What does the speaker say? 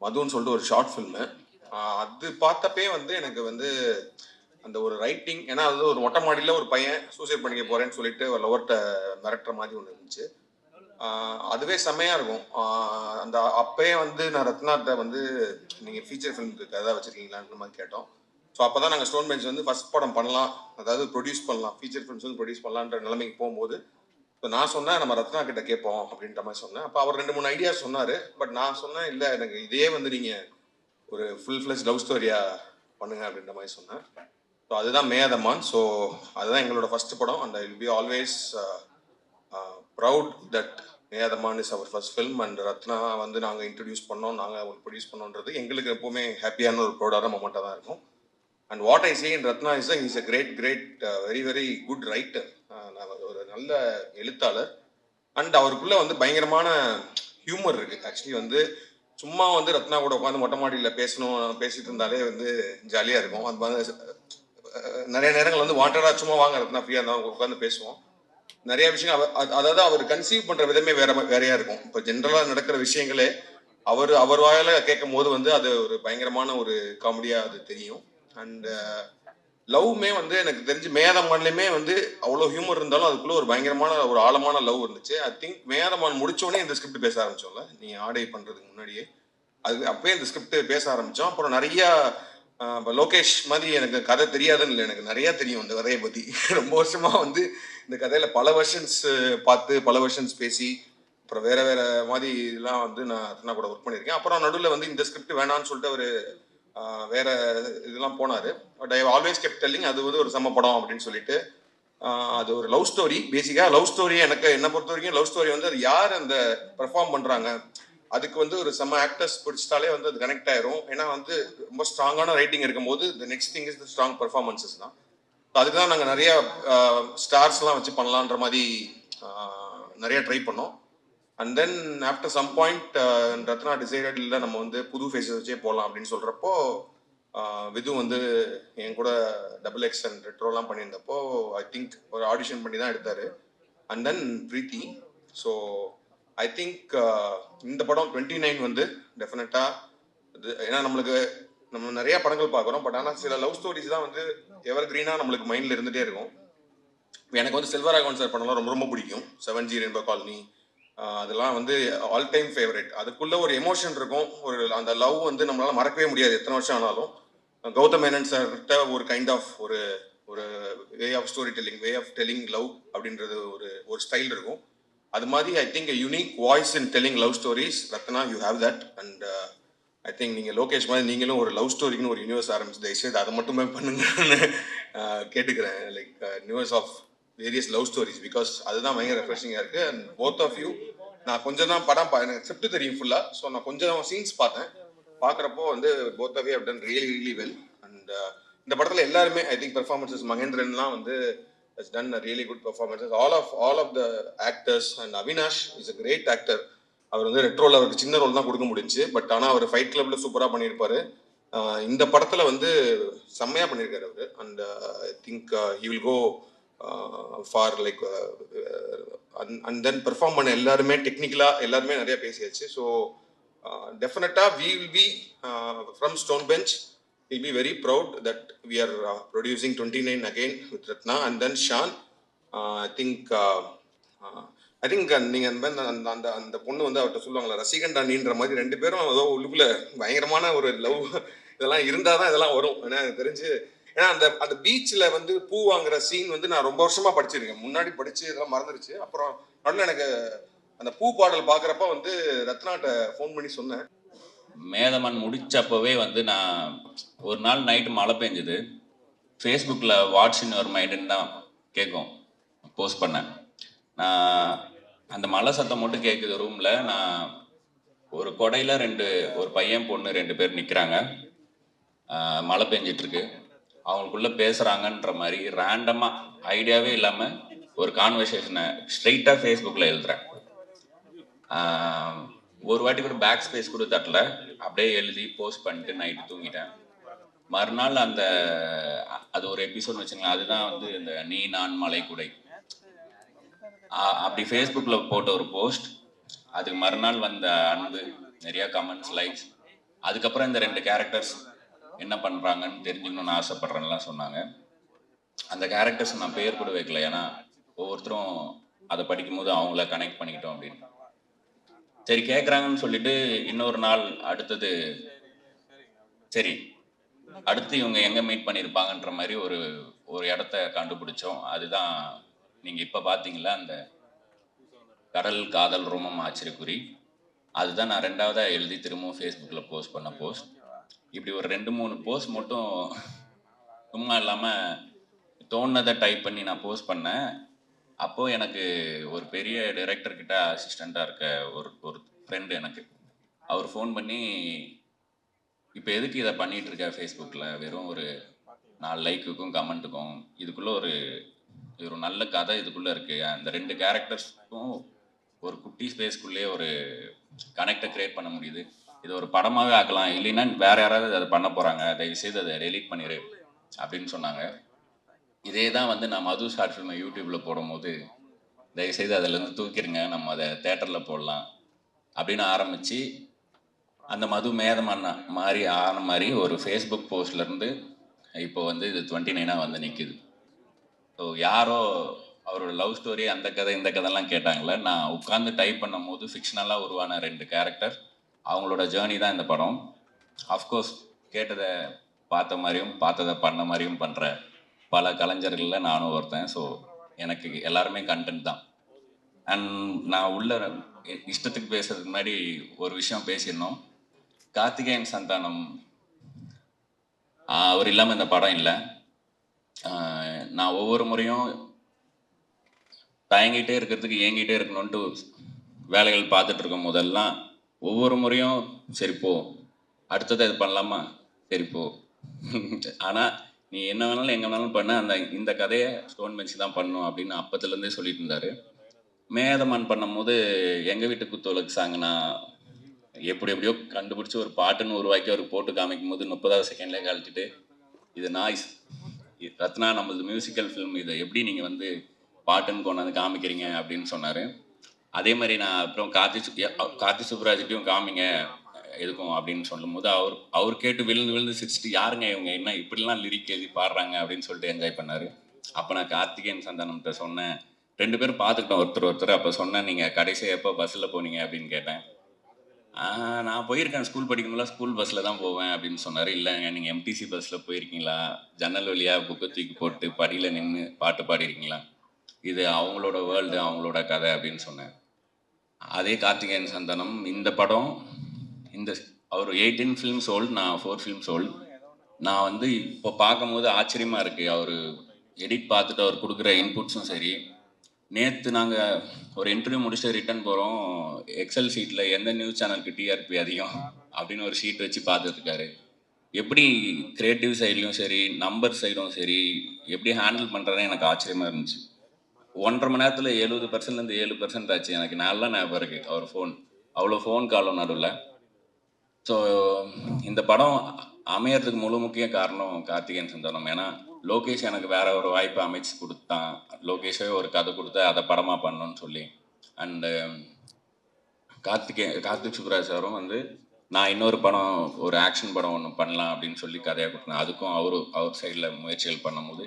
மதுன்னு சொல்லிட்டு ஒரு short film. அது பார்த்தப்பே வந்து எனக்கு வந்து அந்த ஒரு ரைட்டிங், ஏன்னா அது ஒரு மொட்டை மாடியில் ஒரு பையன் சூசைட் பண்ணிக்க போறேன்னு சொல்லிட்டு ஒரு லவர்கிட்ட மிரட்டுற மாதிரி ஒன்று இருந்துச்சு. அதுவே செம்மையா இருக்கும். அந்த அப்பயே வந்து நான் ரத்னாட்ட வந்து நீங்க ஃபீச்சர் ஃபிலிம்க்கு கதை வச்சிருக்கீங்களான்ற மாதிரி கேட்டோம். ஸோ அப்பதான் நாங்கள் ஸ்டோன் பெஞ்ச் வந்து ஃபர்ஸ்ட் படம் பண்ணலாம், அதாவது ப்ரொடியூஸ் பண்ணலாம், ஃபீச்சர் ஃபிலிம்ஸ் வந்து ப்ரொடியூஸ் பண்ணலான்ற நிலைமைக்கு போகும்போது இப்போ நான் சொன்னேன் நம்ம ரத்னா கிட்ட கேட்போம் அப்படின்ற மாதிரி சொன்னேன். அப்போ அவர் 2 3 ஐடியா சொன்னாரு. பட் நான் சொன்னேன் இல்லை எனக்கு இதே வந்து நீங்க ஒரு ஃபுல் ஃபிளெஜ் லவ் ஸ்டோரியா பண்ணுங்க அப்படின்ற மாதிரி சொன்னேன். ஸோ அதுதான் மேதமான். ஸோ அதுதான் எங்களோட ஃபர்ஸ்ட் படம். And I will be always proud that Meyaadha Maan is our first film. And Rathna வந்து நாங்கள் இன்ட்ரடியூஸ் பண்ணோம், நாங்கள் அவங்களுக்கு ப்ரொடியூஸ் பண்ணோன்றது எங்களுக்கு எப்பவுமே ஹாப்பியான ஒரு ப்ரௌடான மொமெண்ட்டாக தான் இருக்கும். And what I say in Ratna is is a great very very good writer. ஒரு நல்ல எழுத்தாளர். அண்ட் அவருக்குள்ள வந்து பயங்கரமான ஹியூமர் இருக்கு. ஆக்சுவலி வந்து சும்மா வந்து ரத்னா கூட உட்காந்து மொட்டை மாடியில் பேசிட்டு இருந்தாலே வந்து ஜாலியாக இருக்கும். அது மாதிரி நிறைய நேரங்கள் வந்து வாண்டடா சும்மா வாங்க ரத்னா ஃப்ரீயாக இருந்தால் உட்காந்து பேசுவோம். நிறைய விஷயம் அதாவது அவர் கன்சீவ் பண்ற விதமே வேறையா இருக்கும். இப்போ ஜென்ரலா நடக்கிற விஷயங்களே அவர் வாயில கேட்கும் போது வந்து அது ஒரு பயங்கரமான ஒரு காமெடியா அது தெரியும். அண்ட் லவ்மே வந்து எனக்கு தெரிஞ்சு மேதமான்லயுமே வந்து அவ்வளவு ஹியூமர் இருந்தாலும் அதுக்குள்ள ஒரு பயங்கரமான ஒரு ஆழமான லவ் இருந்துச்சு. ஐ திங்க் மேதமான் முடிச்சோடனே இந்த ஸ்கிரிப்ட் பேச ஆரம்பிச்சோம்ல, நீ ஆடை பண்றதுக்கு முன்னாடியே அது அப்பவே இந்த ஸ்கிரிப்ட் பேச ஆரம்பிச்சோம். அப்புறம் நிறைய லோகேஷ் மாதிரி எனக்கு கதை தெரியாதுன்னு இல்லை, எனக்கு நிறைய தெரியும் இந்த கதையை பத்தி. ரொம்ப வருஷமா வந்து இந்த கதையில பல வெர்ஷன்ஸ் பார்த்து பல வெர்ஷன்ஸ் பேசி அப்புறம் வேற வேற மாதிரி இதெல்லாம் வந்து நான் கூட ஒர்க் பண்ணியிருக்கேன். அப்புறம் நடுவில் வந்து இந்த ஸ்கிரிப்ட் வேணான்னு சொல்லிட்டு அவர் வேற இதெல்லாம் போனாரு. But I always kept telling அது வந்து ஒரு செம்ம படம் அப்படின்னு சொல்லிட்டு. அது ஒரு லவ் ஸ்டோரி. பேசிக்கா லவ் ஸ்டோரி எனக்கு என்ன பொறுத்த வரைக்கும் லவ் ஸ்டோரி வந்து அது யார் அந்த பெர்ஃபார்ம் பண்றாங்க அதுக்கு வந்து ஒரு செம்ம ஆக்டர்ஸ் பிடிச்சிட்டாலே வந்து அது கனெக்ட் ஆயிரும். ஏன்னா வந்து ரொம்ப ஸ்ட்ராங்கான ரைட்டிங் இருக்கும்போது the next thing is the strong performances தான். அதுக்கு தான் நாங்கள் நிறைய ஸ்டார்ஸ்லாம் வச்சு பண்ணலான்ற மாதிரி நிறைய ட்ரை பண்ணோம். And then after some point Ratna decided இல்லை நம்ம வந்து புது ஃபேஸஸ் வச்சே போகலாம் அப்படின்னு சொல்கிறப்போ விது வந்து என் கூட XX அண்ட் ரெட்ரோலாம் பண்ணியிருந்தப்போ ஐ திங்க் ஒரு ஆடிஷன் பண்ணி தான் எடுத்தார். And then Preethi. So I think இந்த படம் 29 வந்து டெஃபினட்டாக ஏன்னா நம்ம நிறைய படங்கள் பார்க்குறோம். பட் ஆனால் சில லவ் ஸ்டோரிஸ் தான் வந்து எவர் கிரீனாக நம்மளுக்கு மைண்டில் இருந்துகிட்டே இருக்கும். எனக்கு வந்து செல்வராகவன் சார் படம்லாம் ரொம்ப ரொம்ப பிடிக்கும். 7G ரெயின்போ காலனி அதெல்லாம் வந்து ஆல் டைம் ஃபேவரட். அதுக்குள்ள ஒரு எமோஷன் இருக்கும், ஒரு அந்த லவ் வந்து நம்மளால மறக்கவே முடியாது எத்தனை வருஷம் ஆனாலும். கௌதம் மேனன் சார்கிட்ட ஒரு கைண்ட் ஆஃப் ஒரு ஒரு way of story telling, way of telling love அப்படின்றது ஒரு ஸ்டைல் இருக்கும். அது மாதிரி I think unique voice in telling love stories Ratna you have that. And I think நீங்கள் லோகேஷ் மாதிரி நீங்களும் ஒரு லவ் ஸ்டோரிக்குன்னு ஒரு யூனிவர்ஸ் ஆரம்பிச்சு தயவுசெய்து அதை மட்டுமே பண்ணுங்கன்னு கேட்டுக்கிறேன். Like universe of various love stories, because அதுதான் பயங்கர ரெஃப்ரெஷிங்காக இருக்குது. அண்ட் போத் ஆஃப் யூ நான் கொஞ்சம் தான் படம் எனக்கு ஸ்கிரிப்ட் தெரியும் ஃபுல்லாக. ஸோ நான் கொஞ்சம் சீன்ஸ் பார்த்தேன். பார்க்குறப்போ வந்து both of you have done really really well. And இந்த படத்தில் எல்லாருமே ஐ திங்க் பெர்ஃபார்மன்ஸஸ் மகேந்திரன்லாம் வந்து has done a really good performances. All of the actors, and Avinash is a great actor. அவர் வந்து ரெட்ரோல அவருக்கு சின்ன ரோல் தான் கொடுக்க முடிஞ்சு. பட் ஆனால் அவர் ஃபைட் கிளப்ல சூப்பராக பண்ணியிருப்பாரு. இந்த படத்தில் வந்து செம்மையாக பண்ணியிருக்காரு அவர். And I think he will go for like and then perform பண்ண எல்லாருமே டெக்னிக்கலாக எல்லாருமே நிறைய பேசியாச்சு. ஸோ டெஃபினட்டாக we will be from Stone Bench we'll be very proud that we are producing 29 again with Ratna and then Shan. I think நீங்க அந்த அந்த பொண்ணு வந்து அவர்கிட்ட சொல்லுவாங்களா ரசிகண்டானின்ற மாதிரி ரெண்டு பேரும் ஏதோ உள்ளுக்குள்ள பயங்கரமான ஒரு லவ் இதெல்லாம் இருந்தாதான் இதெல்லாம் வரும். ஏன்னா எனக்கு தெரிஞ்சு ஏன்னா அந்த அந்த பீச்சில் வந்து பூ வாங்குற சீன் வந்து நான் ரொம்ப வருஷமா படிச்சிருக்கேன். முன்னாடி படிச்சு இதெல்லாம் மறந்துருச்சு. அப்புறம் நடுவில் எனக்கு அந்த பூ பாடல் பார்க்குறப்ப வந்து ரத்னாட்ட ஃபோன் பண்ணி சொன்னேன். மேதமான் முடிச்சப்பவே வந்து நான் ஒரு நாள் நைட்டு மழை பெஞ்சுது. ஃபேஸ்புக்கில் வாட்ஸ் இன் யுவர் மைண்டுன்னு தான் கேட்கும், போஸ்ட் பண்ணேன். நான் அந்த மழை சத்தம் மட்டும் கேட்குது ரூமில். நான் ஒரு கொடையில் ஒரு பையன் பொண்ணு 2 பேர் நிற்கிறாங்க. மழை பெஞ்சிட்ருக்கு. அவங்களுக்குள்ளே பேசுகிறாங்கன்ற மாதிரி ரேண்டமாக ஐடியாவே இல்லாமல் ஒரு கான்வர்சேஷனை ஸ்ட்ரெயிட்டாக ஃபேஸ்புக்கில் எழுதுகிறேன். ஒரு வாட்டி கூட பேக் ஸ்பேஸ் கூட தட்டல, அப்படியே எழுதி போஸ்ட் பண்ணிட்டு நைட்டு தூங்கிட்டேன். மறுநாள் அது ஒரு எபிசோட் வச்சுங்களேன். அதுதான் வந்து இந்த நீ நான் மலை குடை அப்படி ஃபேஸ்புக்கில் போட்ட ஒரு போஸ்ட். அதுக்கு மறுநாள் வந்த அன்பு, நிறையா கமெண்ட்ஸ், லைக்ஸ். அதுக்கப்புறம் இந்த 2 கேரக்டர்ஸ் என்ன பண்ணுறாங்கன்னு தெரிஞ்சுக்கணும்னு ஆசைப்பட்றேன்லாம் சொன்னாங்க. அந்த கேரக்டர்ஸ் நான் பேர் கூட வைக்கல. ஏன்னா ஒவ்வொருத்தரும் அதை படிக்கும்போது அவங்கள கனெக்ட் பண்ணிக்கிட்டோம் அப்படின்னு. சரி கேட்குறாங்கன்னு சொல்லிட்டு இன்னொரு நாள் அடுத்தது சரி அடுத்து இவங்க எங்கே மீட் பண்ணியிருப்பாங்கன்ற மாதிரி ஒரு ஒரு இடத்த கண்டுபிடிச்சோம். அதுதான் நீங்கள் இப்போ பார்த்தீங்களா அந்த கடல் காதல் ரோமம் ஆச்சரியக்குறி. அதுதான் நான் 2வதாக எழுதி திரும்பவும் ஃபேஸ்புக்கில் போஸ்ட் பண்ண போஸ்ட். இப்படி ஒரு 2-3 போஸ்ட் மட்டும் சும்மா இல்லாமல் தோணுனதை டைப் பண்ணி நான் போஸ்ட் பண்ணேன். அப்போது எனக்கு ஒரு பெரிய டைரக்டர்கிட்ட அசிஸ்டண்ட்டாக இருக்க ஒரு ஒரு ஃப்ரெண்டு எனக்கு அவர் ஃபோன் பண்ணி இப்போ எதுக்கு இதை பண்ணிகிட்டு இருக்க ஃபேஸ்புக்கில் வெறும் ஒரு 4 லைக்குக்கும் கமெண்ட்டுக்கும் இதுக்குள்ளே ஒரு நல்ல கதை இதுக்குள்ளே இருக்குது. அந்த 2 கேரக்டர்ஸ்க்கும் ஒரு குட்டி ஸ்பேஸ்க்குள்ளேயே ஒரு கனெக்டை க்ரியேட் பண்ண முடியுது. இது ஒரு படமாகவே ஆக்கலாம், இல்லைன்னா வேறு யாராவது அதை பண்ண போகிறாங்க, தயவுசெய்து அதை டெலீட் பண்ணிடு அப்படின்னு சொன்னாங்க. இதே தான் வந்து நான் மது ஷார்ட் ஃபில்மை யூடியூப்பில் போடும்போது தயவுசெய்து அதிலேருந்து தூக்கிடுங்க, நம்ம அதை தேட்டரில் போடலாம் அப்படின்னு ஆரம்பித்து அந்த மது மேதமான மாதிரி ஆன மாதிரி ஒரு ஃபேஸ்புக் போஸ்ட்லேருந்து இப்போ வந்து இது 29 வந்து நிற்குது. ஸோ யாரோ அவரோட லவ் ஸ்டோரி அந்த கதை இந்த கதைலாம் கேட்டாங்களே, நான் உட்காந்து டைப் பண்ணும் போது ஃபிக்ஷனலாக உருவான 2 கேரக்டர் அவங்களோட ஜேர்னி தான் இந்த படம். அஃப்கோர்ஸ் கேட்டதை பார்த்த மாதிரியும் பார்த்ததை பண்ண மாதிரியும் பண்ணுற பல கலைஞர்களில் நானும் ஒருத்தன். ஸோ எனக்கு எல்லாருமே கண்டென்ட் தான். அண்ட் நான் உள்ள இஷ்டத்துக்கு பேசுறதுக்கு முன்னாடி ஒரு விஷயம் பேசியிருந்தோம். கார்த்திகேயன் சந்தானம் அவர் இல்லாமல் இந்த படம் இல்லை. நான் ஒவ்வொரு முறையும் தயங்கிட்டே இருக்கிறதுக்கு ஏங்கிட்டே இருக்கணும்ன்ட்டு வேலைகள் பார்த்துட்டு இருக்கும் போதெல்லாம் ஒவ்வொரு முறையும் சரி போ, அடுத்தது இது பண்ணலாமா, சரி போ, ஆனால் நீ என்ன வேணாலும் எங்கே வேணாலும் பண்ண, இந்த கதையை ஸ்டோன் பெஞ்ச் தான் பண்ணணும் அப்படின்னு அப்பத்துலேருந்தே சொல்லிட்டு இருந்தார். மேதமான் பண்ணும்போது எங்கள் வீட்டு குத்தோலுக்கு சாங் நான் எப்படியோ கண்டுபிடிச்சி ஒரு பாட்டுன்னு உருவாக்கி அவருக்கு போட்டு காமிக்கும் போது 30வது செகண்ட்லேயே கழட்டிட்டு இது நாய்ஸ் ரத்னா நம்மளது மியூசிக்கல் ஃபிலிம், இதை எப்படி நீங்கள் வந்து பாட்டுன்னு கொண்டாந்து காமிக்கிறீங்க அப்படின்னு சொன்னார். அதே மாதிரி நான் அப்புறம் கார்த்தி சுப்ராஜ்கிட்டையும் காமிங்க எதுக்கும் அப்படின்னு சொல்லும் போது அவர் கேட்டு விழுந்து சிரிச்சிட்டு யாருங்க இவங்க என்ன இப்படிலாம் லிரிக் எழுதி பாடுறாங்க அப்படின்னு சொல்லிட்டு என்ஜாய் பண்ணார். அப்போ நான் கார்த்திகேயன் சந்தானம்கிட்ட சொன்னேன், 2 பேரும் பார்த்துக்கிட்டோம் ஒருத்தர். அப்போ சொன்னேன், நீங்கள் கடைசியாக எப்போ பஸ்ஸில் போனீங்க அப்படின்னு கேட்டேன். நான் போயிருக்கேன், ஸ்கூல் படிக்கும்போது ஸ்கூல் பஸ்ஸில் தான் போவேன் அப்படின்னு சொன்னார். இல்லைங்க நீங்கள் எம்டிசி பஸ்ஸில் போயிருக்கீங்களா, ஜன்னல் வழியாக புக்கை தூக்கி போட்டு படியில் நின்று பாட்டு பாடிருக்கீங்களா, இது அவங்களோட வேர்ல்டு அவங்களோட கதை அப்படின்னு சொன்னேன். அதே கார்த்திகேயன் சந்தானம் இந்த படம் அவர் 18 ஃபிலிம்ஸ் ஓல்டு, நான் 4 ஃபிலிம்ஸ் ஓல்டு. நான் வந்து இப்போ பார்க்கும்போது ஆச்சரியமாக இருக்குது. அவர் எடிட் பார்த்துட்டு அவர் கொடுக்குற இன்புட்ஸும் சரி. நேற்று நாங்கள் ஒரு இன்டர்வியூ முடிச்சுட்டு ரிட்டர்ன் போகிறோம், எக்ஸல் ஷீட்டில் எந்த நியூஸ் சேனலுக்கு டிஆர்பி அதிகம் அப்படின்னு ஒரு ஷீட் வச்சு பார்த்துட்ருக்காரு. எப்படி க்ரியேட்டிவ் சைட்லையும் சரி நம்பர் சைடும் சரி எப்படி ஹேண்டில் பண்ணுறதுன்னு எனக்கு ஆச்சரியமாக இருந்துச்சு. 1.5 மணி நேரத்தில் 70%லேருந்து 7% ஆச்சு. எனக்கு நல்லா ஞாபகம் இருக்குது அவர் ஃபோன், அவ்வளோ ஃபோன் காலம் நடுவில். ஸோ இந்த படம் அமையறதுக்கு முக்கிய காரணம் கார்த்திகேயன் சந்தானம். ஏன்னா லோகேஷ் எனக்கு வேற ஒரு வாய்ப்பு அமைச்சு கொடுத்தான், லோகேஷே ஒரு கதை கொடுத்து அதை படமாக பண்ணணும்னு சொல்லி. அண்டு கார்த்திக் சுப்ராஜ் சாரும் வந்து நான் இன்னொரு படம் ஒரு ஆக்ஷன் படம் ஒன்று பண்ணலாம் அப்படின்னு சொல்லி கதையாக கொடுத்தேன். அதுக்கும் அவர் சைடில் முயற்சிகள் பண்ணும்போது